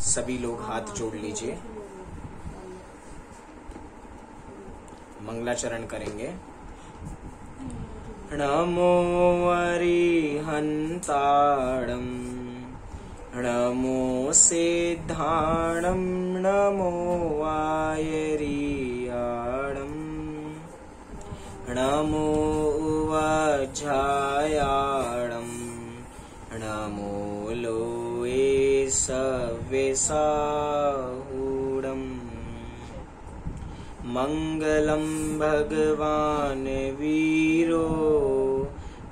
सभी लोग हाथ जोड़ लीजिए, मंगलाचरण करेंगे। नमो अरिहंताणं, नमो सिद्धाणं, नमो आयर्याणं, नमो वज्रायाणं, नमो लोये सव्यसाहूढम्। मंगलम भगवान वीरो,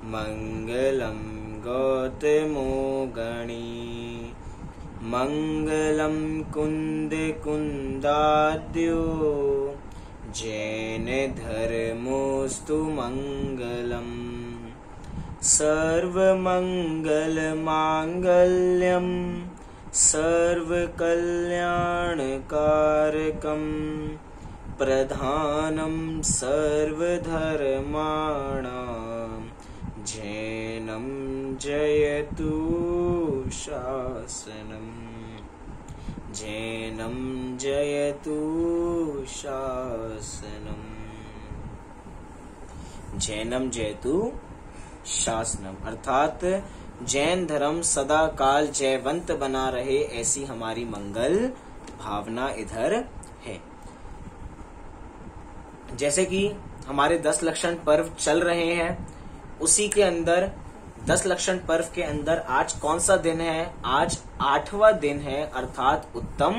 मंगलम गौतमो गणी, मंगलम कुंद कुंदाद्यो, जैन धर्मोस्तु मंगलम। सर्वमंगल मांगल्यम, सर्वकल्याणकारकम, प्रधानं सर्वधर्माणां, जैनं जयतु शासनम्, जैनं जयतु शासनम्, जैनम जयतु शासनम। अर्थात जैन धर्म सदा काल जयवंत बना रहे, ऐसी हमारी मंगल भावना इधर है। जैसे कि हमारे 10 लक्षण पर्व चल रहे हैं, उसी के अंदर 10 लक्षण पर्व के अंदर आज कौन सा दिन है? आज 8वां दिन है, अर्थात उत्तम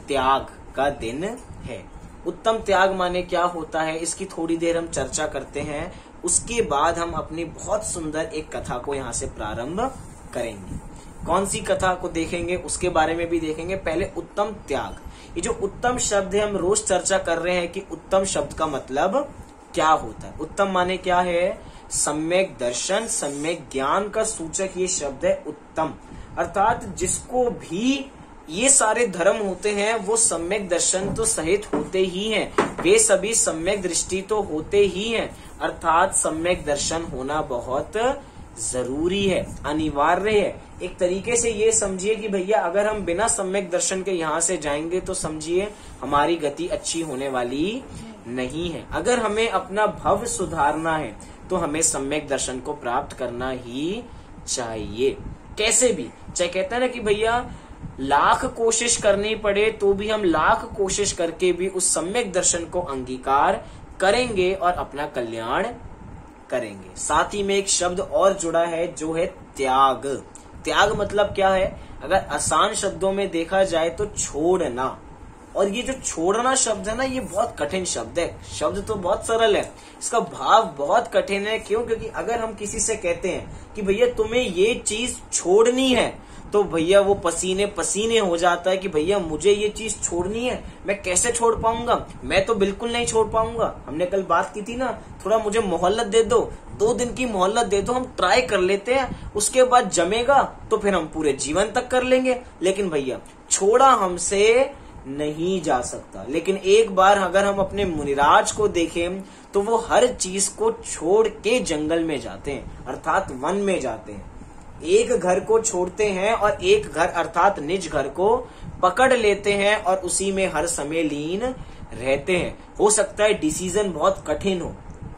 त्याग का दिन है। उत्तम त्याग माने क्या होता है, इसकी थोड़ी देर हम चर्चा करते हैं। उसके बाद हम अपनी बहुत सुंदर एक कथा को यहाँ से प्रारंभ करेंगे। कौन सी कथा को देखेंगे उसके बारे में भी देखेंगे। पहले उत्तम त्याग। ये जो उत्तम शब्द है, हम रोज चर्चा कर रहे हैं कि उत्तम शब्द का मतलब क्या होता है। उत्तम माने क्या है? सम्यक दर्शन, सम्यक ज्ञान का सूचक ये शब्द है उत्तम। अर्थात जिसको भी ये सारे धर्म होते हैं वो सम्यक दर्शन तो सहित होते ही हैं, वे सभी सम्यक दृष्टि तो होते ही हैं। अर्थात सम्यक दर्शन होना बहुत जरूरी है, अनिवार्य है। एक तरीके से ये समझिए कि भैया अगर हम बिना सम्यक दर्शन के यहाँ से जाएंगे तो समझिए हमारी गति अच्छी होने वाली नहीं है। अगर हमें अपना भव सुधारना है तो हमें सम्यक दर्शन को प्राप्त करना ही चाहिए, कैसे भी। चाहे कहते हैं ना कि भैया लाख कोशिश करनी पड़े तो भी हम लाख कोशिश करके भी उस सम्यक दर्शन को अंगीकार करेंगे और अपना कल्याण करेंगे। साथ ही में एक शब्द और जुड़ा है जो है त्याग। त्याग मतलब क्या है? अगर आसान शब्दों में देखा जाए तो छोड़ना। और ये जो छोड़ना शब्द है ना, ये बहुत कठिन शब्द है। शब्द तो बहुत सरल है, इसका भाव बहुत कठिन है। क्यों? क्योंकि अगर हम किसी से कहते हैं कि भैया तुम्हें ये चीज छोड़नी है, तो भैया वो पसीने पसीने हो जाता है कि भैया मुझे ये चीज छोड़नी है, मैं कैसे छोड़ पाऊंगा? मैं तो बिल्कुल नहीं छोड़ पाऊंगा। हमने कल बात की थी ना, थोड़ा मुझे मोहल्लत दे दो, 2 दिन की मोहल्लत दे दो, हम ट्राई कर लेते हैं, उसके बाद जमेगा तो फिर हम पूरे जीवन तक कर लेंगे। लेकिन भैया छोड़ा हमसे नहीं जा सकता। लेकिन एक बार अगर हम अपने मुनिराज को देखें तो वो हर चीज को छोड़ के जंगल में जाते हैं, अर्थात वन में जाते हैं। एक घर को छोड़ते हैं और एक घर अर्थात निज घर को पकड़ लेते हैं और उसी में हर समय लीन रहते हैं। हो सकता है डिसीजन बहुत कठिन हो,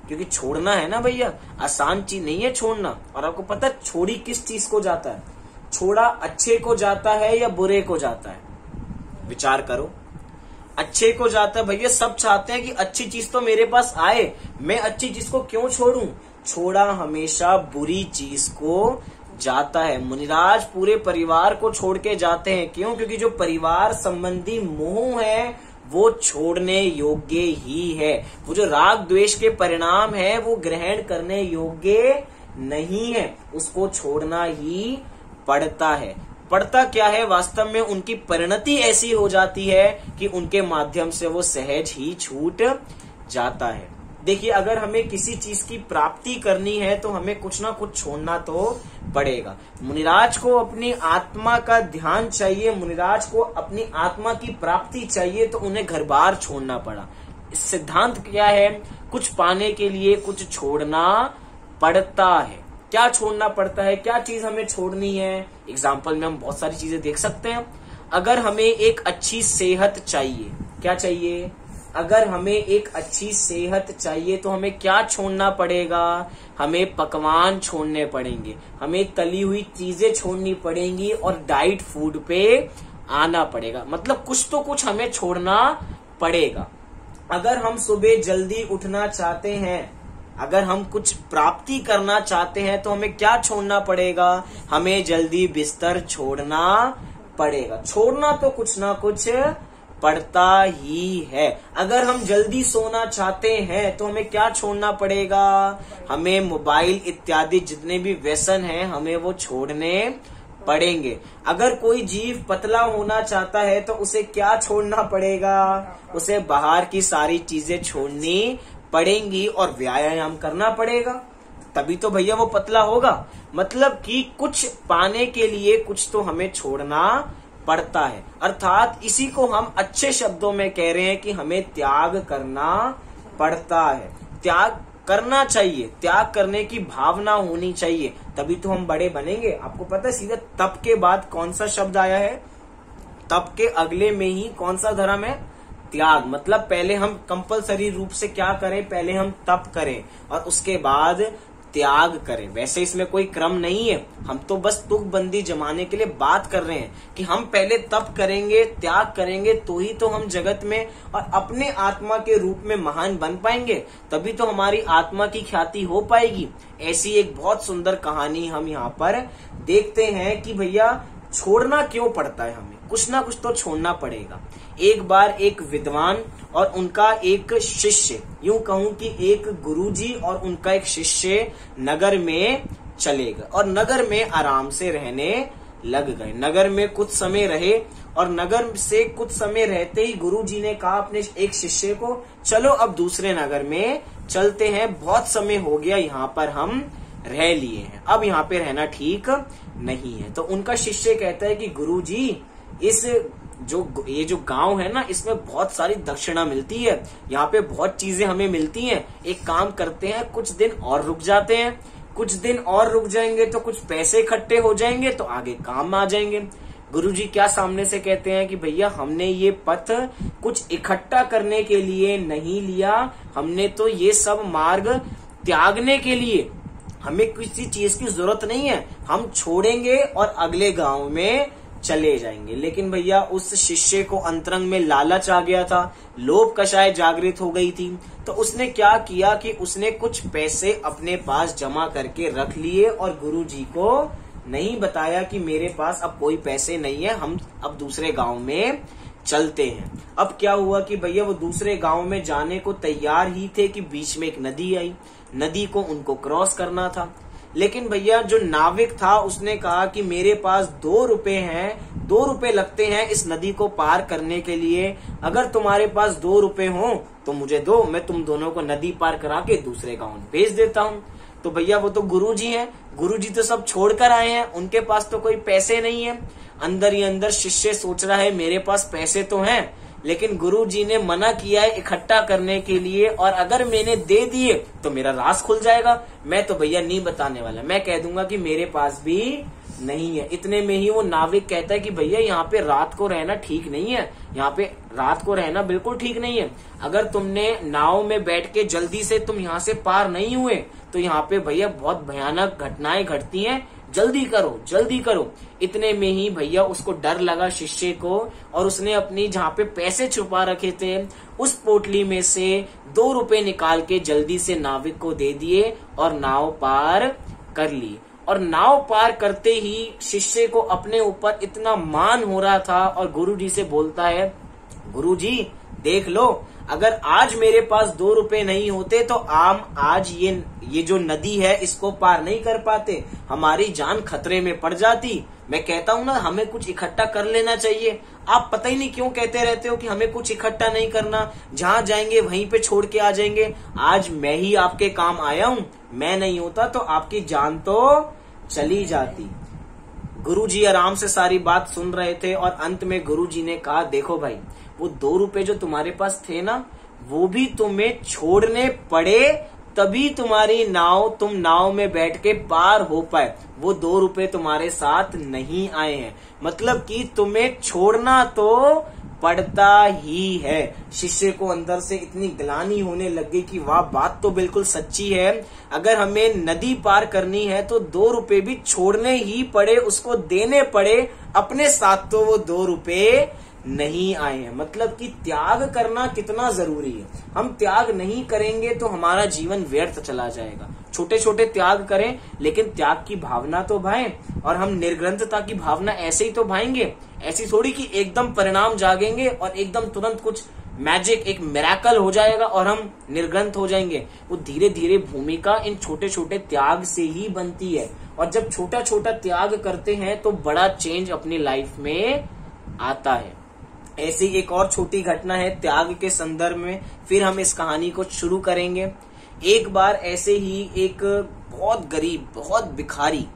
क्योंकि छोड़ना है ना भैया, आसान चीज नहीं है छोड़ना। और आपको पता है छोड़ी किस चीज को जाता है? छोड़ा अच्छे को जाता है या बुरे को जाता है? विचार करो। अच्छे को जाता है। भैया सब चाहते हैं कि अच्छी चीज तो मेरे पास आए, मैं अच्छी चीज को क्यों छोड़ूं? छोड़ा हमेशा बुरी चीज को जाता है। मुनिराज पूरे परिवार को छोड़ के जाते हैं। क्यों? क्योंकि जो परिवार संबंधी मोह है वो छोड़ने योग्य ही है। वो जो राग द्वेष के परिणाम है वो ग्रहण करने योग्य नहीं है, उसको छोड़ना ही पड़ता है। पड़ता क्या है? वास्तव में उनकी परिणति ऐसी हो जाती है कि उनके माध्यम से वो सहज ही छूट जाता है। देखिए अगर हमें किसी चीज की प्राप्ति करनी है तो हमें कुछ ना कुछ छोड़ना तो पड़ेगा। मुनिराज को अपनी आत्मा का ध्यान चाहिए, मुनिराज को अपनी आत्मा की प्राप्ति चाहिए, तो उन्हें घर बार छोड़ना पड़ा। इस सिद्धांत क्या है? कुछ पाने के लिए कुछ छोड़ना पड़ता है। क्या छोड़ना पड़ता है? क्या चीज हमें छोड़नी है? एग्जाम्पल में हम बहुत सारी चीजें देख सकते हैं। अगर हमें एक अच्छी सेहत चाहिए, क्या चाहिए? अगर हमें एक अच्छी सेहत चाहिए तो हमें क्या छोड़ना पड़ेगा? हमें पकवान छोड़ने पड़ेंगे, हमें तली हुई चीजें छोड़नी पड़ेंगी और डाइट फूड पे आना पड़ेगा। मतलब कुछ तो कुछ हमें छोड़ना पड़ेगा। अगर हम सुबह जल्दी उठना चाहते हैं, अगर हम कुछ प्राप्ति करना चाहते हैं तो हमें क्या छोड़ना पड़ेगा? हमें जल्दी बिस्तर छोड़ना पड़ेगा। छोड़ना तो कुछ ना कुछ पड़ता ही है। अगर हम जल्दी सोना चाहते हैं तो हमें क्या छोड़ना पड़ेगा? हमें मोबाइल इत्यादि जितने भी व्यसन हैं हमें वो छोड़ने पड़ेंगे। अगर कोई जीव पतला होना चाहता है तो उसे क्या छोड़ना पड़ेगा? उसे बाहर की सारी चीजें छोड़नी पड़ेंगी और व्यायाम करना पड़ेगा, तभी तो भैया वो पतला होगा। मतलब कि कुछ पाने के लिए कुछ तो हमें छोड़ना पड़ता है। अर्थात इसी को हम अच्छे शब्दों में कह रहे हैं कि हमें त्याग करना पड़ता है, त्याग करना चाहिए, त्याग करने की भावना होनी चाहिए, तभी तो हम बड़े बनेंगे। आपको पता है सीधे तप के बाद कौन सा शब्द आया है? तप के अगले में ही कौन सा धर्म है? त्याग। मतलब पहले हम कंपलसरी रूप से क्या करें? पहले हम तप करें और उसके बाद त्याग करें। वैसे इसमें कोई क्रम नहीं है, हम तो बस तुकबंदी जमाने के लिए बात कर रहे हैं कि हम पहले तप करेंगे, त्याग करेंगे, तो ही तो हम जगत में और अपने आत्मा के रूप में महान बन पाएंगे, तभी तो हमारी आत्मा की ख्याति हो पाएगी। ऐसी एक बहुत सुंदर कहानी हम यहाँ पर देखते हैं कि भैया छोड़ना क्यों पड़ता है, हमें कुछ ना कुछ तो छोड़ना पड़ेगा। एक बार एक विद्वान और उनका एक शिष्य, यूं कहूं कि एक गुरुजी और उनका एक शिष्य नगर में चले गए और नगर में आराम से रहने लग गए। नगर में कुछ समय रहे और नगर से कुछ समय रहते ही गुरुजी ने कहा अपने एक शिष्य को, चलो अब दूसरे नगर में चलते हैं, बहुत समय हो गया यहाँ पर हम रह लिए हैं, अब यहाँ पे रहना ठीक नहीं है। तो उनका शिष्य कहता है कि गुरुजी, इस ये जो गांव है ना, इसमें बहुत सारी दक्षिणा मिलती है, यहाँ पे बहुत चीजें हमें मिलती हैं। एक काम करते हैं, कुछ दिन और रुक जाते हैं, कुछ दिन और रुक जाएंगे तो कुछ पैसे इकट्ठे हो जाएंगे तो आगे काम आ जाएंगे। गुरुजी क्या सामने से कहते हैं कि भैया हमने ये पथ कुछ इकट्ठा करने के लिए नहीं लिया, हमने तो ये सब मार्ग त्यागने के लिए, हमें किसी चीज की जरूरत नहीं है, हम छोड़ेंगे और अगले गांव में चले जाएंगे। लेकिन भैया उस शिष्य को अंतरंग में लालच आ गया था, लोभ कषाय जागृत हो गई थी, तो उसने क्या किया कि उसने कुछ पैसे अपने पास जमा करके रख लिए और गुरुजी को नहीं बताया कि मेरे पास अब कोई पैसे नहीं है, हम अब दूसरे गांव में चलते हैं। अब क्या हुआ कि भैया वो दूसरे गांव में जाने को तैयार ही थे कि बीच में एक नदी आई, नदी को उनको क्रॉस करना था। लेकिन भैया जो नाविक था उसने कहा कि मेरे पास 2 रुपए हैं, 2 रुपए लगते हैं इस नदी को पार करने के लिए, अगर तुम्हारे पास 2 रुपए हो तो मुझे दो, मैं तुम दोनों को नदी पार करा के दूसरे गांव में भेज देता हूँ। तो भैया वो तो गुरुजी हैं, गुरुजी तो सब छोड़कर आए हैं, उनके पास तो कोई पैसे नहीं है। अंदर ही अंदर शिष्य सोच रहा है मेरे पास पैसे तो हैं, लेकिन गुरुजी ने मना किया है इकट्ठा करने के लिए, और अगर मैंने दे दिए तो मेरा राज खुल जाएगा, मैं तो भैया नहीं बताने वाला, मैं कह दूंगा कि मेरे पास भी नहीं है। इतने में ही वो नाविक कहता है कि भैया यहाँ पे रात को रहना ठीक नहीं है, यहाँ पे रात को रहना बिल्कुल ठीक नहीं है, अगर तुमने नाव में बैठ के जल्दी से तुम यहाँ से पार नहीं हुए तो यहाँ पे भैया बहुत भयानक घटनाएं घटती हैं, जल्दी करो जल्दी करो। इतने में ही भैया उसको डर लगा शिष्य को, और उसने अपनी जहाँ पे पैसे छुपा रखे थे उस पोटली में से 2 रुपए निकाल के जल्दी से नाविक को दे दिए और नाव पार कर ली। और नाव पार करते ही शिष्य को अपने ऊपर इतना मान हो रहा था और गुरुजी से बोलता है, गुरुजी देख लो, अगर आज मेरे पास 2 रुपए नहीं होते तो आज ये जो नदी है इसको पार नहीं कर पाते, हमारी जान खतरे में पड़ जाती। मैं कहता हूँ ना हमें कुछ इकट्ठा कर लेना चाहिए, आप पता ही नहीं क्यों कहते रहते हो कि हमें कुछ इकट्ठा नहीं करना, जहाँ जाएंगे वहीं पे छोड़ के आ जाएंगे। आज मैं ही आपके काम आया हूँ, मैं नहीं होता तो आपकी जान तो चली जाती। गुरुजी आराम से सारी बात सुन रहे थे और अंत में गुरुजी ने कहा, देखो भाई, वो 2 रुपए जो तुम्हारे पास थे ना, वो भी तुम्हें छोड़ने पड़े तभी तुम्हारी नाव, तुम नाव में बैठ के पार हो पाए। वो 2 रुपए तुम्हारे साथ नहीं आए हैं, मतलब कि तुम्हें छोड़ना तो पड़ता ही है। शिष्य को अंदर से इतनी ग्लानि होने लगी कि वाह, बात तो बिल्कुल सच्ची है। अगर हमें नदी पार करनी है तो 2 रुपए भी छोड़ने ही पड़े, उसको देने पड़े। अपने साथ तो वो 2 रुपए नहीं आए हैं। मतलब कि त्याग करना कितना जरूरी है। हम त्याग नहीं करेंगे तो हमारा जीवन व्यर्थ चला जाएगा। छोटे छोटे त्याग करें, लेकिन त्याग की भावना तो भाएं। और हम निर्ग्रंथता की भावना ऐसे ही तो भाएंगे। ऐसी थोड़ी कि एकदम परिणाम जागेंगे और एकदम तुरंत कुछ मैजिक, एक मिरेकल हो जाएगा और हम निर्ग्रंथ हो जाएंगे। वो धीरे धीरे भूमिका इन छोटे छोटे त्याग से ही बनती है। और जब छोटा छोटा त्याग करते हैं तो बड़ा चेंज अपनी लाइफ में आता है। ऐसी एक और छोटी घटना है त्याग के संदर्भ में, फिर हम इस कहानी को शुरू करेंगे। एक बार ऐसे ही एक बहुत गरीब, बहुत भिखारी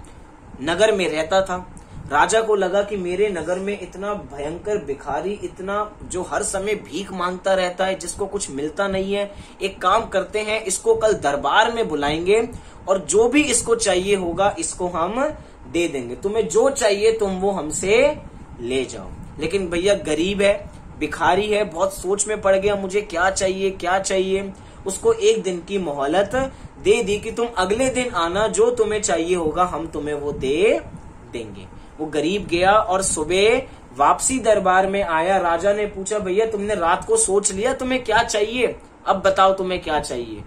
नगर में रहता था। राजा को लगा कि मेरे नगर में इतना भयंकर भिखारी, इतना जो हर समय भीख मांगता रहता है, जिसको कुछ मिलता नहीं है, एक काम करते हैं, इसको कल दरबार में बुलाएंगे और जो भी इसको चाहिए होगा इसको हम दे देंगे। तुम्हें जो चाहिए तुम वो हमसे ले जाओ। लेकिन भैया गरीब है, भिखारी है, बहुत सोच में पड़ गया, मुझे क्या चाहिए क्या चाहिए। उसको 1 दिन की मोहलत दे दी कि तुम अगले दिन आना, जो तुम्हें चाहिए होगा हम तुम्हें वो दे देंगे। वो गरीब गया और सुबह वापसी दरबार में आया। राजा ने पूछा, भैया तुमने रात को सोच लिया तुम्हें क्या चाहिए, अब बताओ तुम्हें क्या चाहिए।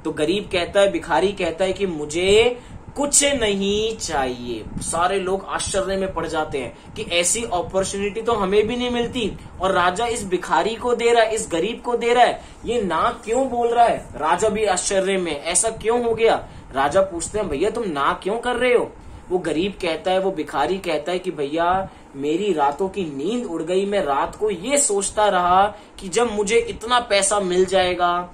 तो गरीब कहता है, भिखारी कहता है कि मुझे कुछ नहीं चाहिए। सारे लोग आश्चर्य में पड़ जाते हैं कि ऐसी अपॉर्चुनिटी तो हमें भी नहीं मिलती और राजा इस भिखारी को दे रहा है, इस गरीब को दे रहा है, ये ना क्यों बोल रहा है। राजा भी आश्चर्य में, ऐसा क्यों हो गया। राजा पूछते हैं, भैया तुम ना क्यों कर रहे हो। वो गरीब कहता है, वो भिखारी कहता है कि भैया मेरी रातों की नींद उड़ गई। मैं रात को ये सोचता रहा कि जब मुझे इतना पैसा मिल जाएगा,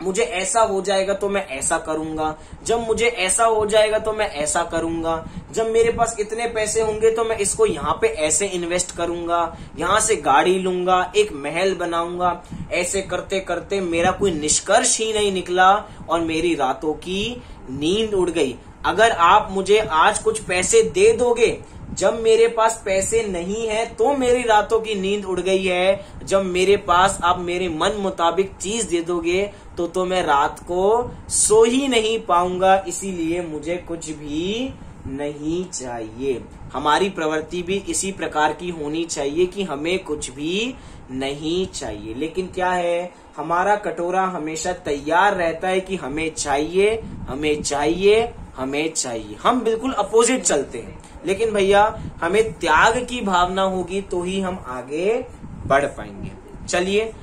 मुझे ऐसा हो जाएगा तो मैं ऐसा करूंगा, जब मुझे ऐसा हो जाएगा तो मैं ऐसा करूंगा, जब मेरे पास इतने पैसे होंगे तो मैं इसको यहाँ पे ऐसे इन्वेस्ट करूंगा, यहाँ से गाड़ी लूंगा, एक महल बनाऊंगा। ऐसे करते करते मेरा कोई निष्कर्ष ही नहीं निकला और मेरी रातों की नींद उड़ गई। अगर आप मुझे आज कुछ पैसे दे दोगे, जब मेरे पास पैसे नहीं है तो मेरी रातों की नींद उड़ गई है, जब मेरे पास आप मेरे मन मुताबिक चीज दे दोगे तो मैं रात को सो ही नहीं पाऊंगा, इसीलिए मुझे कुछ भी नहीं चाहिए। हमारी प्रवृत्ति भी इसी प्रकार की होनी चाहिए कि हमें कुछ भी नहीं चाहिए। लेकिन क्या है, हमारा कटोरा हमेशा तैयार रहता है कि हमें चाहिए, हमें चाहिए, हमें चाहिए। हम बिल्कुल अपोजिट चलते हैं। लेकिन भैया हमें त्याग की भावना होगी तो ही हम आगे बढ़ पाएंगे। चलिए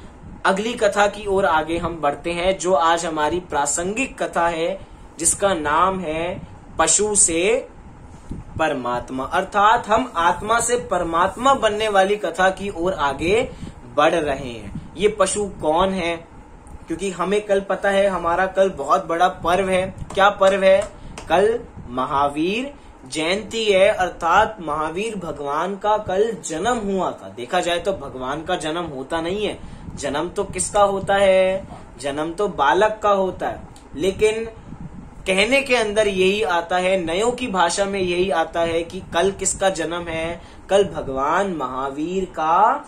अगली कथा की ओर आगे हम बढ़ते हैं, जो आज हमारी प्रासंगिक कथा है, जिसका नाम है पशु से परमात्मा। अर्थात हम आत्मा से परमात्मा बनने वाली कथा की ओर आगे बढ़ रहे हैं। ये पशु कौन है, क्योंकि हमें कल पता है हमारा कल बहुत बड़ा पर्व है। क्या पर्व है, कल महावीर जयंती है। अर्थात महावीर भगवान का कल जन्म हुआ था। देखा जाए तो भगवान का जन्म होता नहीं है, जन्म तो किसका होता है, जन्म तो बालक का होता है। लेकिन कहने के अंदर यही आता है, नयों की भाषा में यही आता है कि कल किसका जन्म है, कल भगवान महावीर का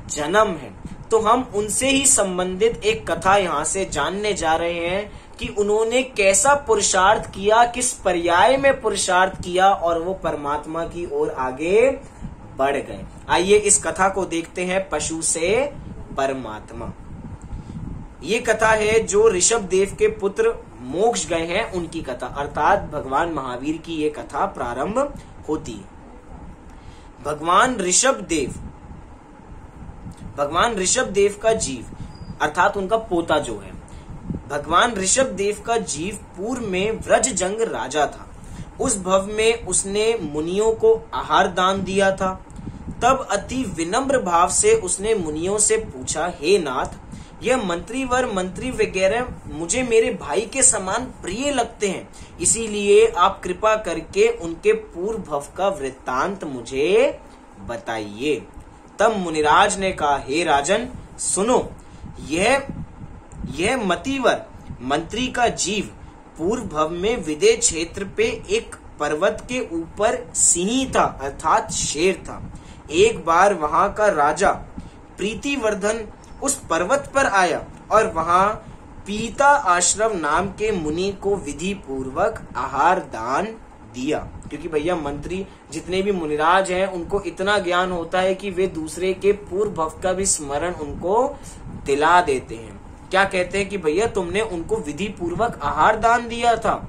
जन्म है। तो हम उनसे ही संबंधित एक कथा यहाँ से जानने जा रहे हैं कि उन्होंने कैसा पुरुषार्थ किया, किस पर्याय में पुरुषार्थ किया और वो परमात्मा की ओर आगे बढ़ गए। आइए इस कथा को देखते हैं, पशु से परमात्मा। ये कथा है जो ऋषभ देव के पुत्र मोक्ष गए हैं उनकी कथा, अर्थात भगवान महावीर की ये कथा प्रारंभ होती है। भगवान ऋषभ देव का जीव, अर्थात उनका पोता जो है, भगवान ऋषभ देव का जीव पूर्व में व्रजजंग राजा था। उस भव में उसने मुनियों को आहार दान दिया था। तब अति विनम्र भाव से उसने मुनियों से पूछा, हे नाथ, यह मंत्रीवर मंत्री वगैरह मुझे मेरे भाई के समान प्रिय लगते हैं, इसीलिए आप कृपा करके उनके पूर्व भव का वृत्तांत मुझे बताइए। तब मुनिराज ने कहा, हे राजन सुनो, यह मतिवर मंत्री का जीव पूर्व भव में विदेह क्षेत्र पे एक पर्वत के ऊपर सिंह था अर्थात शेर था। एक बार वहां का राजा प्रीतिवर्धन उस पर्वत पर आया और वहां पीता आश्रम नाम के मुनि को विधि पूर्वक आहार दान दिया। क्योंकि भैया मंत्री जितने भी मुनिराज हैं उनको इतना ज्ञान होता है कि वे दूसरे के पूर्व भव का भी स्मरण उनको दिला देते हैं। क्या कहते हैं कि भैया तुमने उनको विधि पूर्वक आहार दान दिया था।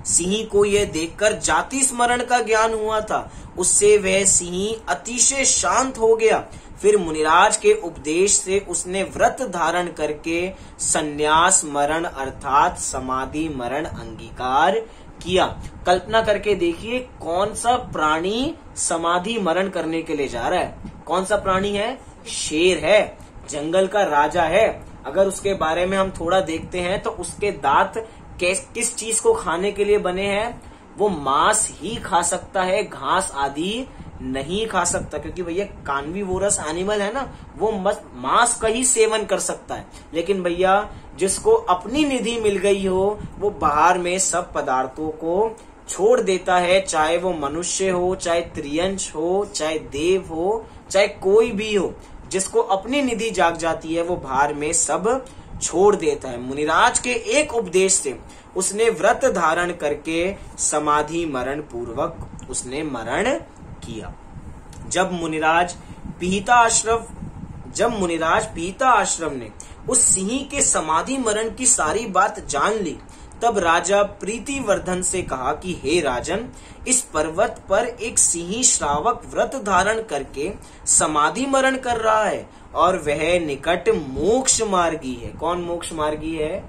सिंह को यह देखकर जाति स्मरण का ज्ञान हुआ था। उससे वह सिंह अतिशय शांत हो गया। फिर मुनिराज के उपदेश से उसने व्रत धारण करके संन्यास मरण अर्थात समाधि मरण अंगीकार किया। कल्पना करके देखिए कौन सा प्राणी समाधि मरण करने के लिए जा रहा है। कौन सा प्राणी है? शेर है, जंगल का राजा है। अगर उसके बारे में हम थोड़ा देखते हैं तो उसके दांत किस चीज को खाने के लिए बने हैं? वो मांस ही खा सकता है, घास आदि नहीं खा सकता। क्योंकि भैया कार्निवोरस एनिमल है ना, वो मांस का ही सेवन कर सकता है। लेकिन भैया जिसको अपनी निधि मिल गई हो वो बाहर में सब पदार्थों को छोड़ देता है, चाहे वो मनुष्य हो, चाहे त्रियंश हो, चाहे देव हो, चाहे कोई भी हो। जिसको अपनी निधि जाग जाती है वो बाहर में सब छोड़ देता है। मुनिराज के एक उपदेश से उसने व्रत धारण करके समाधि मरण पूर्वक उसने मरण किया। जब मुनिराज पीता आश्रम ने उस सिंह के समाधि मरण की सारी बात जान ली, तब राजा प्रीतिवर्धन से कहा कि हे राजन, इस पर्वत पर एक सिंह श्रावक व्रत धारण करके समाधि मरण कर रहा है और वह निकट मोक्ष मार्गी है। कौन मोक्ष मार्गी है?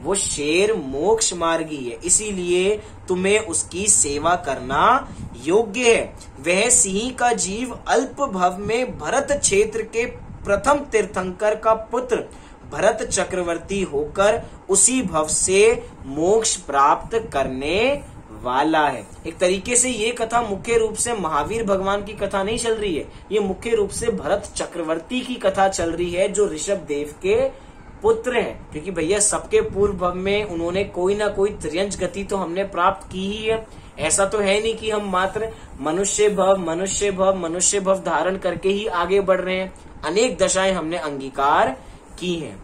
वो शेर मोक्ष मार्गी है, इसीलिए तुम्हें उसकी सेवा करना योग्य है। वह सिंह का जीव अल्प भव में भरत क्षेत्र के प्रथम तीर्थंकर का पुत्र भरत चक्रवर्ती होकर उसी भव से मोक्ष प्राप्त करने वाला है। एक तरीके से ये कथा मुख्य रूप से महावीर भगवान की कथा नहीं चल रही है, ये मुख्य रूप से भरत चक्रवर्ती की कथा चल रही है जो ऋषभ देव के पुत्र हैं। क्योंकि भैया सबके पूर्व भव में उन्होंने कोई ना कोई त्रियंश गति तो हमने प्राप्त की ही है। ऐसा तो है नहीं कि हम मात्र मनुष्य भव धारण करके ही आगे बढ़ रहे हैं। अनेक दशाएं हमने अंगीकार की हैं।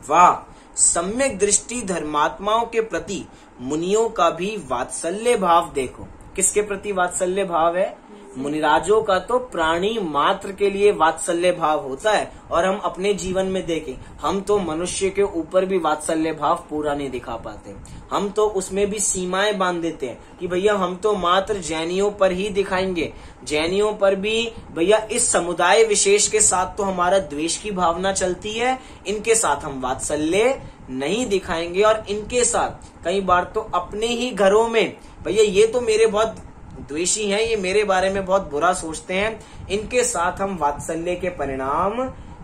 वाह, सम्यक दृष्टि धर्मात्माओं के प्रति मुनियों का भी वात्सल्य भाव देखो। किसके प्रति वात्सल्य भाव है? मुनिराजों का तो प्राणी मात्र के लिए वात्सल्य भाव होता है। और हम अपने जीवन में देखें, हम तो मनुष्य के ऊपर भी वात्सल्य भाव पूरा नहीं दिखा पाते। हम तो उसमें भी सीमाएं बांध देते हैं कि भैया हम तो मात्र जैनियों पर ही दिखाएंगे। जैनियों पर भी भैया इस समुदाय विशेष के साथ तो हमारा द्वेष की भावना चलती है, इनके साथ हम वात्सल्य नहीं दिखाएंगे। और इनके साथ कई बार तो अपने ही घरों में भैया ये तो मेरे बहुत द्वेषी हैं, ये मेरे बारे में बहुत बुरा सोचते हैं, इनके साथ हम वात्सल्य के परिणाम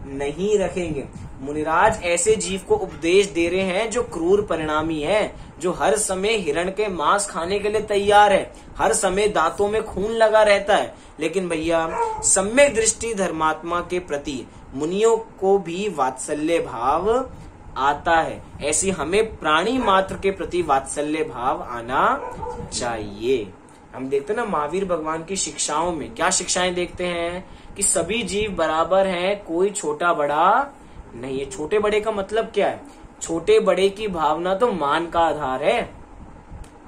नहीं रखेंगे। मुनिराज ऐसे जीव को उपदेश दे रहे हैं जो क्रूर परिणामी है, जो हर समय हिरण के मांस खाने के लिए तैयार है, हर समय दांतों में खून लगा रहता है। लेकिन भैया सम्यक दृष्टि धर्मात्मा के प्रति मुनियों को भी वात्सल्य भाव आता है। ऐसी हमें प्राणी मात्र के प्रति वात्सल्य भाव आना चाहिए। हम देखते हैं ना महावीर भगवान की शिक्षाओं में क्या शिक्षाएं देखते हैं कि सभी जीव बराबर हैं, कोई छोटा बड़ा नहीं है। छोटे बड़े का मतलब क्या है? छोटे बड़े की भावना तो मान का आधार है।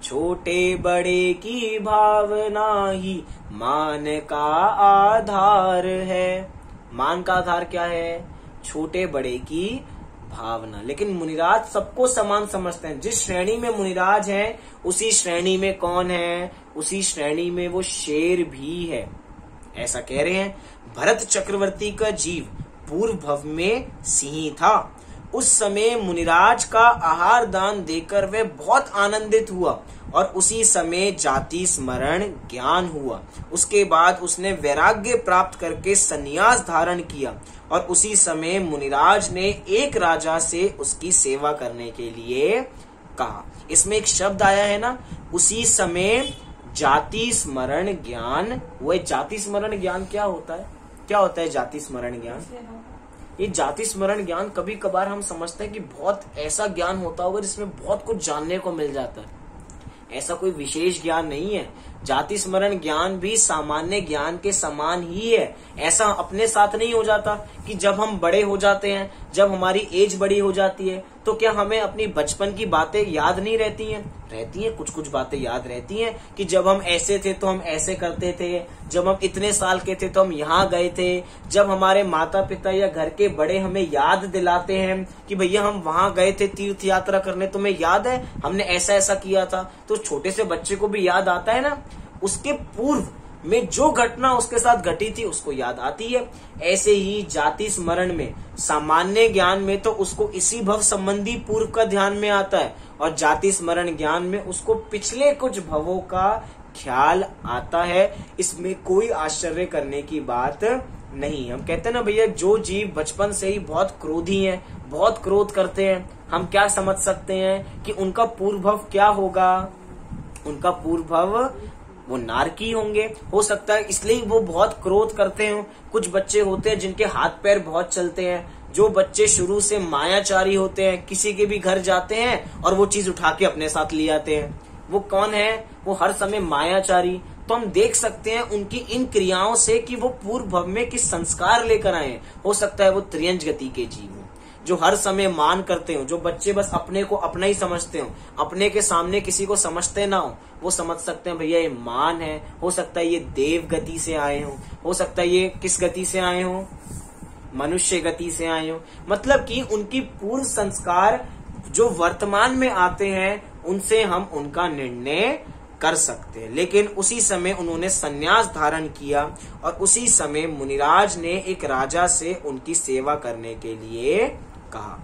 छोटे बड़े की भावना ही मान का आधार है। मान का आधार क्या है? छोटे बड़े की भावना। लेकिन मुनिराज सबको समान समझते हैं। जिस श्रेणी में मुनिराज हैं उसी श्रेणी में कौन है? उसी श्रेणी में वो शेर भी है। ऐसा कह रहे हैं। भरत चक्रवर्ती का जीव पूर्व भव में सिंह था। उस समय मुनिराज का आहार दान देकर वह बहुत आनंदित हुआ और उसी समय जाति स्मरण ज्ञान हुआ। उसके बाद उसने वैराग्य प्राप्त करके संन्यास धारण किया और उसी समय मुनिराज ने एक राजा से उसकी सेवा करने के लिए कहा। इसमें एक शब्द आया है ना, उसी समय जाति स्मरण ज्ञान। वह जाति स्मरण ज्ञान क्या होता है? क्या होता है जाति स्मरण ज्ञान? ये जाति स्मरण ज्ञान कभी कभार हम समझते हैं कि बहुत ऐसा ज्ञान होता होगा जिसमें बहुत कुछ जानने को मिल जाता है। ऐसा कोई विशेष ज्ञान नहीं है। जाति स्मरण ज्ञान भी सामान्य ज्ञान के समान ही है। ऐसा अपने साथ नहीं हो जाता कि जब हम बड़े हो जाते हैं, जब हमारी एज बड़ी हो जाती है, तो क्या हमें अपनी बचपन की बातें याद नहीं रहती हैं? रहती हैं, कुछ कुछ बातें याद रहती हैं कि जब हम ऐसे थे तो हम ऐसे करते थे, जब हम इतने साल के थे तो हम यहाँ गए थे, जब हमारे माता पिता या घर के बड़े हमें याद दिलाते हैं कि भैया हम वहां गए थे तीर्थ यात्रा करने, तुम्हें याद है हमने ऐसा ऐसा किया था, तो छोटे से बच्चे को भी याद आता है ना। उसके पूर्व में जो घटना उसके साथ घटी थी उसको याद आती है। ऐसे ही जाति स्मरण में, सामान्य ज्ञान में तो उसको इसी भव संबंधी पूर्व का ध्यान में आता है, और जाति स्मरण ज्ञान में उसको पिछले कुछ भवों का ख्याल आता है। इसमें कोई आश्चर्य करने की बात नहीं। हम कहते हैं ना भैया, जो जीव बचपन से ही बहुत क्रोधी हैं, बहुत क्रोध करते हैं, हम क्या समझ सकते हैं कि उनका पूर्व भव क्या होगा? उनका पूर्व भव वो नारकी होंगे, हो सकता है इसलिए वो बहुत क्रोध करते हो। कुछ बच्चे होते हैं जिनके हाथ पैर बहुत चलते हैं, जो बच्चे शुरू से मायाचारी होते हैं, किसी के भी घर जाते हैं और वो चीज उठा के अपने साथ ले आते हैं। वो कौन है? वो हर समय मायाचारी। तो हम देख सकते हैं उनकी इन क्रियाओं से कि वो पूर्व भव में किस संस्कार लेकर आए। हो सकता है वो त्रियंज गति के जीव हो, जो हर समय मान करते हो, जो बच्चे बस अपने को अपना ही समझते हो, अपने के सामने किसी को समझते ना वो समझ सकते हैं भैया ये मान है। हो सकता है ये देव गति से आए हो सकता है ये किस गति से आए हो? मनुष्य गति से आए हो। मतलब कि उनकी पूर्व संस्कार जो वर्तमान में आते हैं उनसे हम उनका निर्णय कर सकते हैं। लेकिन उसी समय उन्होंने संन्यास धारण किया और उसी समय मुनिराज ने एक राजा से उनकी सेवा करने के लिए कहा।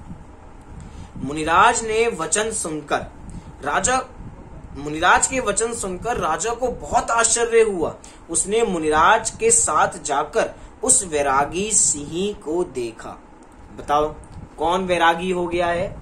मुनिराज के वचन सुनकर राजा को बहुत आश्चर्य हुआ। उसने मुनिराज के साथ जाकर उस वैरागी सिंह को देखा। बताओ कौन वैरागी हो गया है?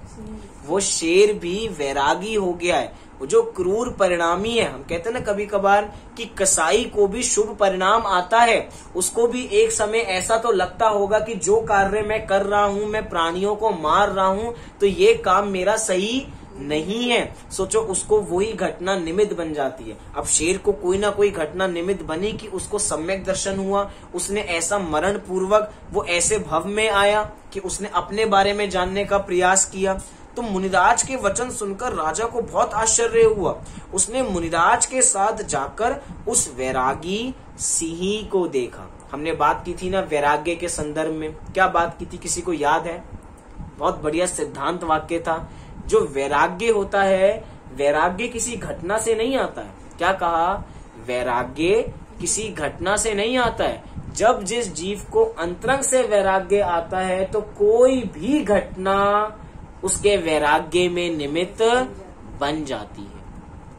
वो शेर भी वैरागी हो गया है। वो जो क्रूर परिणामी है, हम कहते हैं ना कभी कभार कि कसाई को भी शुभ परिणाम आता है। उसको भी एक समय ऐसा तो लगता होगा कि जो कार्य मैं कर रहा हूं, मैं प्राणियों को मार रहा हूं, तो ये काम मेरा सही नहीं है। सोचो उसको वही घटना निमित्त बन जाती है। अब शेर को कोई ना कोई घटना निमित्त बनी कि उसको सम्यक दर्शन हुआ, उसने ऐसा मरण पूर्वक वो ऐसे भव में आया कि उसने अपने बारे में जानने का प्रयास किया। तो मुनिराज के वचन सुनकर राजा को बहुत आश्चर्य हुआ। उसने मुनिराज के साथ जाकर उस वैरागी सिंह को देखा। हमने बात की थी ना वैराग्य के संदर्भ में, क्या बात की थी किसी को याद है? बहुत बढ़िया सिद्धांत वाक्य था। जो वैराग्य होता है, वैराग्य किसी घटना से नहीं आता है। क्या कहा? वैराग्य किसी घटना से नहीं आता है। जब जिस जीव को अंतरंग से वैराग्य आता है तो कोई भी घटना उसके वैराग्य में निमित्त बन जाती है।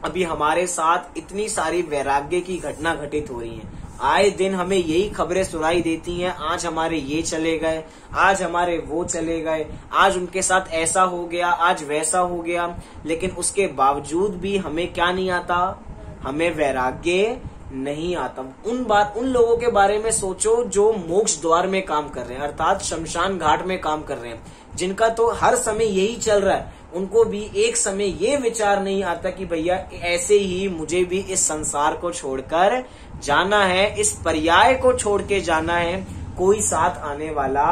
अभी हमारे साथ इतनी सारी वैराग्य की घटना घटित हो रही हैं। आए दिन हमें यही खबरें सुनाई देती हैं, आज हमारे ये चले गए, आज हमारे वो चले गए, आज उनके साथ ऐसा हो गया, आज वैसा हो गया। लेकिन उसके बावजूद भी हमें क्या नहीं आता? हमें वैराग्य नहीं आता। उन लोगों के बारे में सोचो जो मोक्ष द्वार में काम कर रहे हैं, अर्थात शमशान घाट में काम कर रहे हैं, जिनका तो हर समय यही चल रहा है। उनको भी एक समय ये विचार नहीं आता कि भैया ऐसे ही मुझे भी इस संसार को छोड़कर जाना है, इस पर्याय को छोड़ के जाना है, कोई साथ आने वाला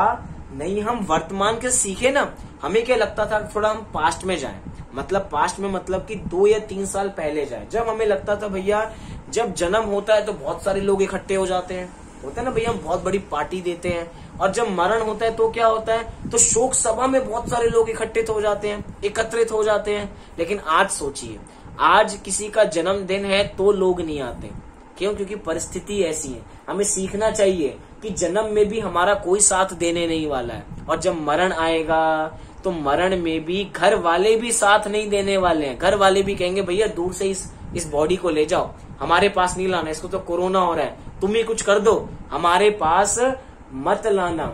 नहीं। हम वर्तमान के सीखे ना, हमें क्या लगता था थोड़ा हम पास्ट में जाएं, मतलब पास्ट में मतलब कि 2 या 3 साल पहले जाएं। जब हमें लगता था भैया जब जन्म होता है तो बहुत सारे लोग इकट्ठे हो जाते हैं, होता है ना भैया हम बहुत बड़ी पार्टी देते हैं। और जब मरण होता है तो क्या होता है? तो शोक सभा में बहुत सारे लोग एकत्रित हो जाते हैं। लेकिन आज सोचिए, आज किसी का जन्मदिन है तो लोग नहीं आते। क्यों? क्योंकि परिस्थिति ऐसी है। हमें सीखना चाहिए कि जन्म में भी हमारा कोई साथ देने नहीं वाला है, और जब मरण आएगा तो मरण में भी घर वाले भी साथ नहीं देने वाले हैं। घर वाले भी कहेंगे भैया दूर से इस बॉडी को ले जाओ, हमारे पास नहीं लाना, इसको तो कोरोना हो रहा है, तुम ही कुछ कर दो, हमारे पास मत लाना।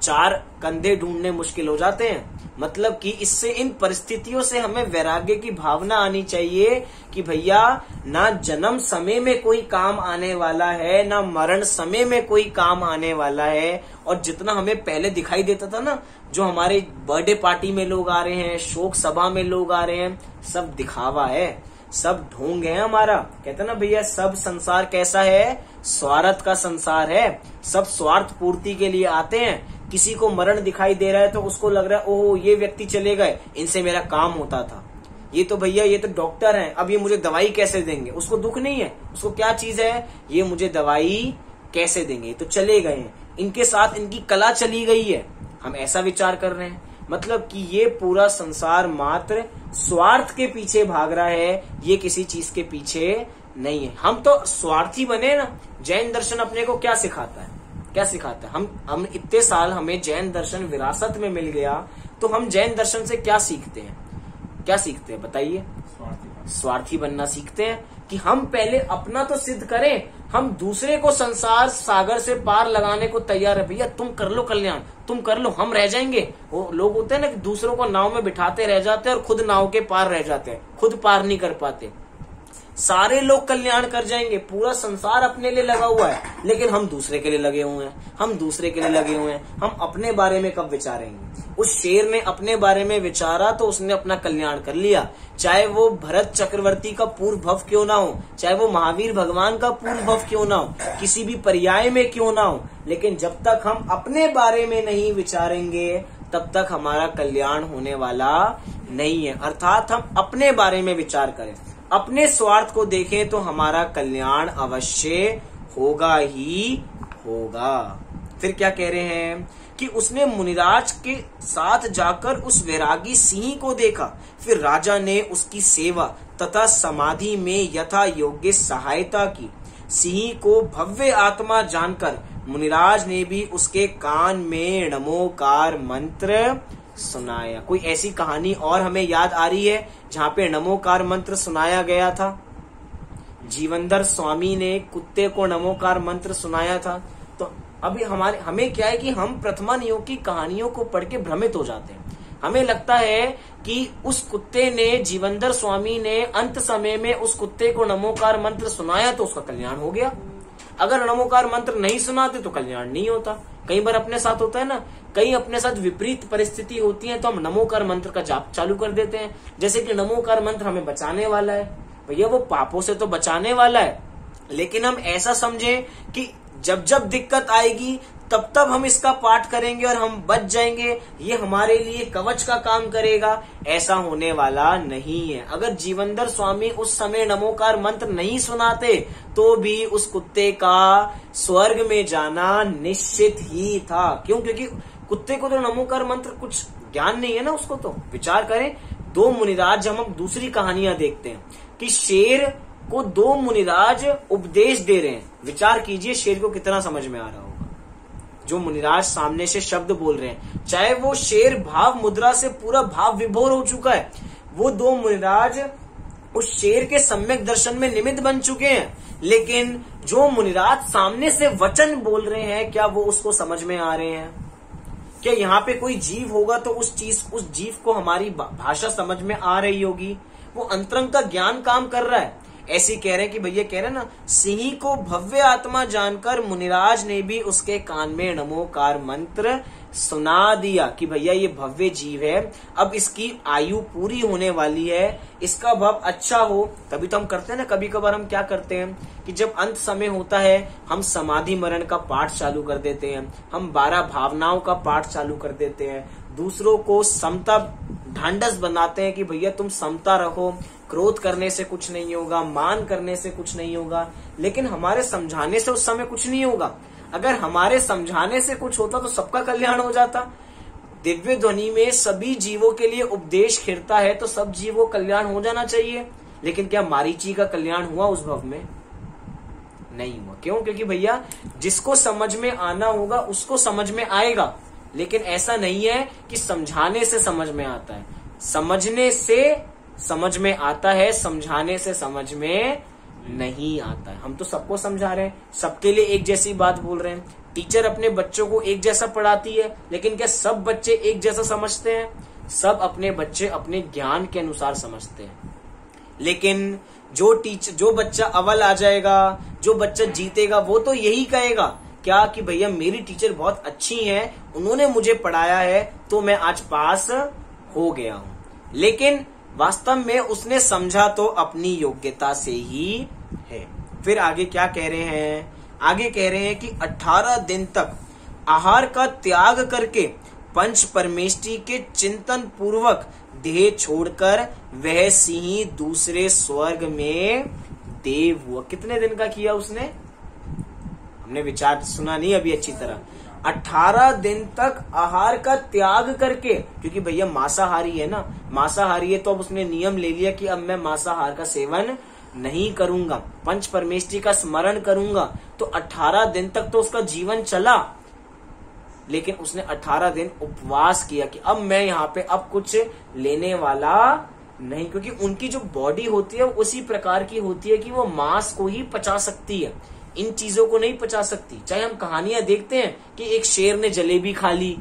4 कंधे ढूंढने मुश्किल हो जाते हैं। मतलब कि इससे, इन परिस्थितियों से हमें वैराग्य की भावना आनी चाहिए कि भैया ना जन्म समय में कोई काम आने वाला है, ना मरण समय में कोई काम आने वाला है। और जितना हमें पहले दिखाई देता था ना, जो हमारे बर्थडे पार्टी में लोग आ रहे हैं, शोक सभा में लोग आ रहे हैं, सब दिखावा है, सब ढोंग है हमारा। कहते ना भैया, सब संसार कैसा है, स्वार्थ का संसार है। सब स्वार्थ पूर्ति के लिए आते हैं। किसी को मरण दिखाई दे रहा है तो उसको लग रहा है ओह ये व्यक्ति चले गए, इनसे मेरा काम होता था। ये तो भैया, ये तो डॉक्टर हैं, अब ये मुझे दवाई कैसे देंगे। उसको दुख नहीं है, उसको क्या चीज है, ये मुझे दवाई कैसे देंगे, तो चले गए हैं, इनके साथ इनकी कला चली गई है। हम ऐसा विचार कर रहे हैं। मतलब कि ये पूरा संसार मात्र स्वार्थ के पीछे भाग रहा है, ये किसी चीज के पीछे नहीं है। हम तो स्वार्थी बने ना। जैन दर्शन अपने को क्या सिखाता है, क्या सिखाता है? हम इतने साल हमें जैन दर्शन विरासत में मिल गया, तो हम जैन दर्शन से क्या सीखते हैं, क्या सीखते हैं बताइए? स्वार्थी बनना सीखते हैं कि हम पहले अपना तो सिद्ध करें, हम दूसरे को संसार सागर से पार लगाने को तैयार है। भैया तुम कर लो कल्याण, तुम कर लो, हम रह जाएंगे। वो लोग होते हैं ना कि दूसरों को नाव में बिठाते रह जाते हैं और खुद नाव के पार रह जाते हैं, खुद पार नहीं कर पाते। सारे लोग कल्याण कर जाएंगे, पूरा संसार अपने लिए लगा हुआ है, लेकिन हम दूसरे के लिए लगे हुए हैं, हम दूसरे के लिए लगे हुए हैं। हम अपने बारे में कब विचारेंगे? उस शेर ने अपने बारे में विचारा तो उसने अपना कल्याण कर लिया। चाहे वो भरत चक्रवर्ती का पूर्व भव क्यों ना हो, चाहे वो महावीर भगवान का पूर्व भव क्यों ना हो, किसी भी पर्याय में क्यों ना हो, लेकिन जब तक हम अपने बारे में नहीं विचारेंगे तब तक हमारा कल्याण होने वाला नहीं है। अर्थात हम अपने बारे में विचार करें, अपने स्वार्थ को देखें तो हमारा कल्याण अवश्य होगा ही होगा। फिर क्या कह रहे हैं कि उसने मुनिराज के साथ जाकर उस वैरागी सिंह को देखा। फिर राजा ने उसकी सेवा तथा समाधि में यथा योग्य सहायता की। सिंह को भव्य आत्मा जानकर मुनिराज ने भी उसके कान में नमोकार मंत्र सुनाया। कोई ऐसी कहानी और हमें याद आ रही है जहाँ पे नमोकार मंत्र सुनाया गया था? जीवनधर स्वामी ने कुत्ते को नमोकार मंत्र सुनाया था। तो अभी हमें क्या है कि हम प्रथमा नियोग की कहानियों को पढ़ के भ्रमित हो जाते हैं। हमें लगता है कि उस कुत्ते ने, जीवनधर स्वामी ने अंत समय में उस कुत्ते को नमोकार मंत्र सुनाया तो उसका कल्याण हो गया। अगर नमोकार मंत्र नहीं सुनाते तो कल्याण नहीं होता। कई बार अपने साथ होता है ना, कई अपने साथ विपरीत परिस्थिति होती है तो हम नमोकार मंत्र का जाप चालू कर देते हैं। जैसे कि नमोकार मंत्र हमें बचाने वाला है, भैया वो पापों से तो बचाने वाला है, लेकिन हम ऐसा समझें कि जब जब दिक्कत आएगी तब तब हम इसका पाठ करेंगे और हम बच जाएंगे, ये हमारे लिए कवच का काम करेगा। ऐसा होने वाला नहीं है। अगर जीवनधर स्वामी उस समय नमोकार मंत्र नहीं सुनाते तो भी उस कुत्ते का स्वर्ग में जाना निश्चित ही था। क्यों? क्योंकि कुत्ते को तो नमोकार मंत्र कुछ ज्ञान नहीं है ना उसको। तो विचार करें, 2 मुनिराज, जब हम दूसरी कहानियां देखते हैं कि शेर को 2 मुनिराज उपदेश दे रहे हैं। विचार कीजिए शेर को कितना समझ में आ रहा होगा जो मुनिराज सामने से शब्द बोल रहे हैं। चाहे वो शेर भाव मुद्रा से पूरा भाव विभोर हो चुका है, वो 2 मुनिराज उस शेर के सम्यक दर्शन में निमित्त बन चुके हैं, लेकिन जो मुनिराज सामने से वचन बोल रहे हैं क्या वो उसको समझ में आ रहे हैं? क्या यहाँ पे कोई जीव होगा तो उस जीव को हमारी भाषा समझ में आ रही होगी? वो अंतरंग का ज्ञान काम कर रहा है। ऐसे कह रहे हैं कि भैया कह रहे हैं ना, सिंह को भव्य आत्मा जानकर मुनिराज ने भी उसके कान में नमोकार मंत्र सुना दिया कि भैया ये भव्य जीव है, अब इसकी आयु पूरी होने वाली है, इसका भव अच्छा हो। तभी तो हम करते हैं ना, कभी कभार हम क्या करते हैं कि जब अंत समय होता है हम समाधि मरण का पाठ चालू कर देते हैं, हम 12 भावनाओं का पाठ चालू कर देते हैं, दूसरों को समता ढांढस बनाते हैं कि भैया तुम समता रखो, क्रोध करने से कुछ नहीं होगा, मान करने से कुछ नहीं होगा। लेकिन हमारे समझाने से उस समय कुछ नहीं होगा। अगर हमारे समझाने से कुछ होता तो सबका कल्याण हो जाता। दिव्य ध्वनि में सभी जीवों के लिए उपदेश खिरता है तो सब जीवों का कल्याण हो जाना चाहिए। लेकिन क्या मारीची का कल्याण हुआ उस भव में? नहीं हुआ। क्यों? क्योंकि भैया जिसको समझ में आना होगा उसको समझ में आएगा, लेकिन ऐसा नहीं है कि समझाने से समझ में आता है। समझने से समझ में आता है, समझाने से समझ में नहीं आता है। हम तो सबको समझा रहे हैं, सबके लिए एक जैसी बात बोल रहे हैं। टीचर अपने बच्चों को एक जैसा पढ़ाती है, लेकिन क्या सब बच्चे एक जैसा समझते हैं? सब अपने बच्चे अपने ज्ञान के अनुसार समझते हैं। लेकिन जो बच्चा अव्वल आ जाएगा, जो बच्चा जीतेगा, वो तो यही कहेगा क्या कि भैया मेरी टीचर बहुत अच्छी हैं, उन्होंने मुझे पढ़ाया है तो मैं आज पास हो गया हूं। लेकिन वास्तव में उसने समझा तो अपनी योग्यता से ही है। फिर आगे क्या कह रहे हैं? आगे कह रहे हैं कि 18 दिन तक आहार का त्याग करके पंच परमेष्टि के चिंतन पूर्वक देह छोड़कर वह सिंह दूसरे स्वर्ग में देव हुआ। कितने दिन का किया उसने? हमने विचार सुना नहीं अभी अच्छी तरह। 18 दिन तक आहार का त्याग करके, क्योंकि भैया मांसाहारी है ना, मांसाहारी है तो अब उसने नियम ले लिया कि अब मैं मांसाहार का सेवन नहीं करूंगा, पंच परमेष्टि का स्मरण करूंगा। तो 18 दिन तक तो उसका जीवन चला, लेकिन उसने 18 दिन उपवास किया कि अब मैं यहाँ पे अब कुछ लेने वाला नहीं, क्योंकि उनकी जो बॉडी होती है उसी प्रकार की होती है कि वो मांस को ही पचा सकती है, इन चीजों को नहीं पचा सकती। चाहे हम कहानियां देखते हैं कि एक शेर ने जलेबी खा ली,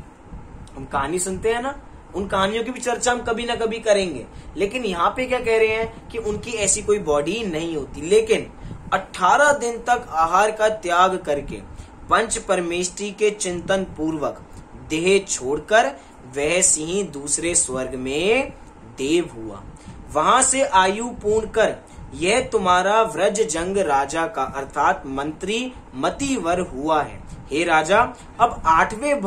हम कहानी सुनते हैं ना, उन कहानियों की भी चर्चा हम कभी ना कभी करेंगे। लेकिन यहाँ पे क्या कह रहे हैं कि उनकी ऐसी कोई बॉडी नहीं होती। लेकिन 18 दिन तक आहार का त्याग करके पंच परमेष्टि के चिंतन पूर्वक देह छोड़कर वह सिंह दूसरे स्वर्ग में देव हुआ। वहां से आयु पूर्ण कर यह तुम्हारा व्रज जंग राजा का अर्थात मंत्री मतिवर हुआ है। हे राजा, अब आठवें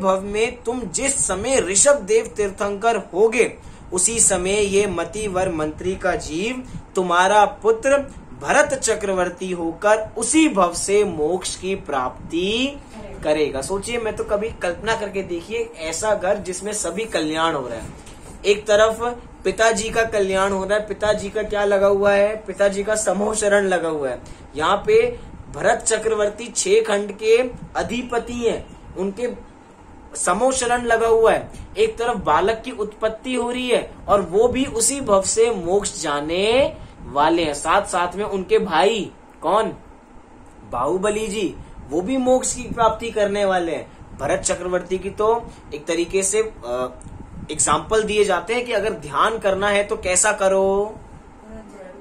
भव में तुम जिस समय ऋषभ देव तीर्थंकर होगे, उसी समय ये मतिवर मंत्री का जीव तुम्हारा पुत्र भरत चक्रवर्ती होकर उसी भव से मोक्ष की प्राप्ति करेगा। सोचिए, मैं तो कभी कल्पना करके देखिए ऐसा घर जिसमें सभी कल्याण हो रहा है। एक तरफ पिताजी का कल्याण हो रहा है, पिताजी का क्या लगा हुआ है? पिताजी का समूह शरण लगा हुआ है। यहाँ पे भरत चक्रवर्ती 6 खंड के अधिपति हैं, उनके समूह शरण लगा हुआ है। एक तरफ बालक की उत्पत्ति हो रही है और वो भी उसी भव से मोक्ष जाने वाले हैं। साथ साथ में उनके भाई कौन? बाहुबली जी, वो भी मोक्ष की प्राप्ति करने वाले हैं। भरत चक्रवर्ती की तो एक तरीके से एग्जाम्पल दिए जाते हैं कि अगर ध्यान करना है तो कैसा करो?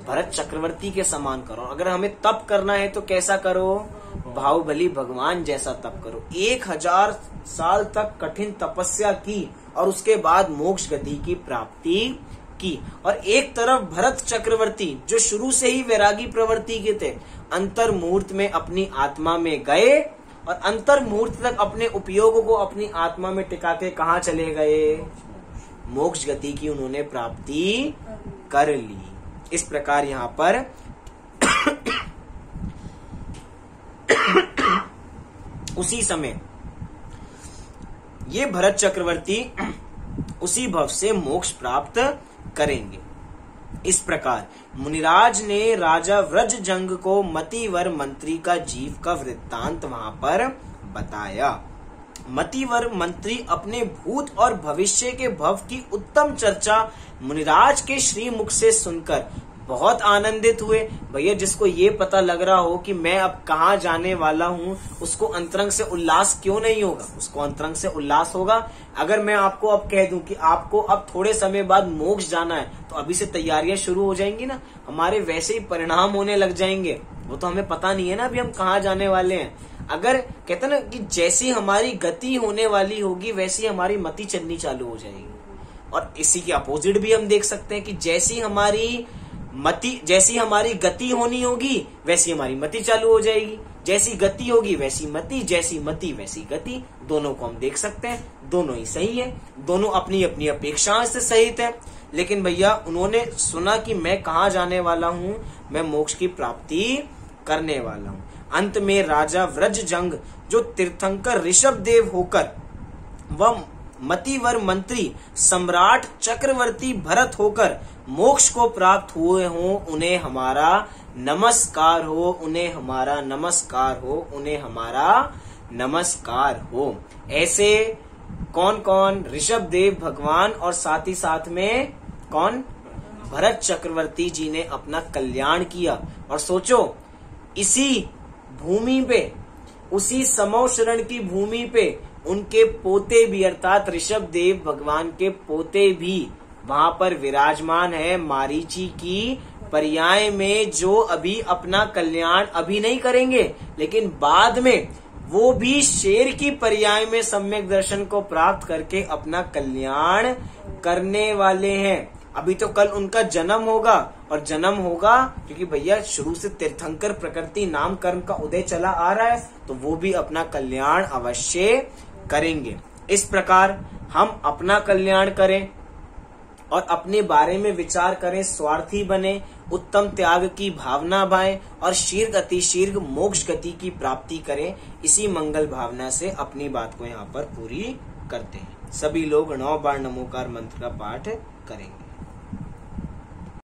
भरत चक्रवर्ती के समान करो। अगर हमें तप करना है तो कैसा करो? बाहुबली भगवान जैसा तप करो। 1000 साल तक कठिन तपस्या की और उसके बाद मोक्ष गति की प्राप्ति की। और एक तरफ भरत चक्रवर्ती जो शुरू से ही वैरागी प्रवृत्ति के थे, अंतर मुहूर्त में अपनी आत्मा में गए और अंतर मुहूर्त तक अपने उपयोग को अपनी आत्मा में टिका के कहाँ चले गए? मोक्ष गति की उन्होंने प्राप्ति कर ली। इस प्रकार यहाँ पर उसी समय ये भरत चक्रवर्ती उसी भव से मोक्ष प्राप्त करेंगे। इस प्रकार मुनिराज ने राजा व्रज जंग को मतिवर मंत्री का जीव का वृत्तांत वहां पर बताया। मतिवर मंत्री अपने भूत और भविष्य के भव की उत्तम चर्चा मुनिराज के श्री मुख से सुनकर बहुत आनंदित हुए। भैया, जिसको ये पता लग रहा हो कि मैं अब कहाँ जाने वाला हूँ, उसको अंतरंग से उल्लास क्यों नहीं होगा? उसको अंतरंग से उल्लास होगा। अगर मैं आपको अब कह दूं कि आपको अब थोड़े समय बाद मोक्ष जाना है, तो अभी से तैयारियां शुरू हो जाएंगी ना। हमारे वैसे ही परिणाम होने लग जाएंगे। वो तो हमें पता नहीं है ना अभी हम कहाँ जाने वाले हैं। अगर कहते ना कि जैसी हमारी गति होने वाली होगी वैसी हमारी मति चलनी चालू हो जाएगी। और इसी के अपोजिट भी हम देख सकते हैं कि जैसी हमारी गति होनी होगी वैसी हमारी मति चालू हो जाएगी। जैसी गति होगी वैसी मति, जैसी मति वैसी गति। दोनों को हम देख सकते हैं, दोनों ही सही है, दोनों अपनी अपनी अपेक्षाओं से सहित है। लेकिन भैया उन्होंने सुना कि मैं कहाँ जाने वाला हूँ, मैं मोक्ष की प्राप्ति करने वाला हूँ। अंत में राजा व्रजजंग जो तीर्थंकर ऋषभ देव होकर वह मतिवर मंत्री सम्राट चक्रवर्ती भरत होकर मोक्ष को प्राप्त हुए हों, उन्हें हमारा नमस्कार हो, उन्हें हमारा नमस्कार हो, उन्हें हमारा नमस्कार हो। ऐसे कौन कौन? ऋषभ देव भगवान और साथ ही साथ में कौन? भरत चक्रवर्ती जी ने अपना कल्याण किया। और सोचो, इसी भूमि पे उसी समौ शरण की भूमि पे उनके पोते भी अर्थात ऋषभ देव भगवान के पोते भी वहां पर विराजमान है। मारीची की पर्याय में जो अभी अपना कल्याण अभी नहीं करेंगे, लेकिन बाद में वो भी शेर की पर्याय में सम्यक दर्शन को प्राप्त करके अपना कल्याण करने वाले हैं। अभी तो कल उनका जन्म होगा, और जन्म होगा क्योंकि भैया शुरू से तीर्थंकर प्रकृति नाम कर्म का उदय चला आ रहा है, तो वो भी अपना कल्याण अवश्य करेंगे। इस प्रकार हम अपना कल्याण करें और अपने बारे में विचार करें, स्वार्थी बने, उत्तम त्याग की भावना भाएं और शीघ्र अतिशीघ्र मोक्ष गति की प्राप्ति करें। इसी मंगल भावना से अपनी बात को यहाँ पर पूरी करते हैं। सभी लोग 9 बार नमोकार मंत्र का पाठ करेंगे।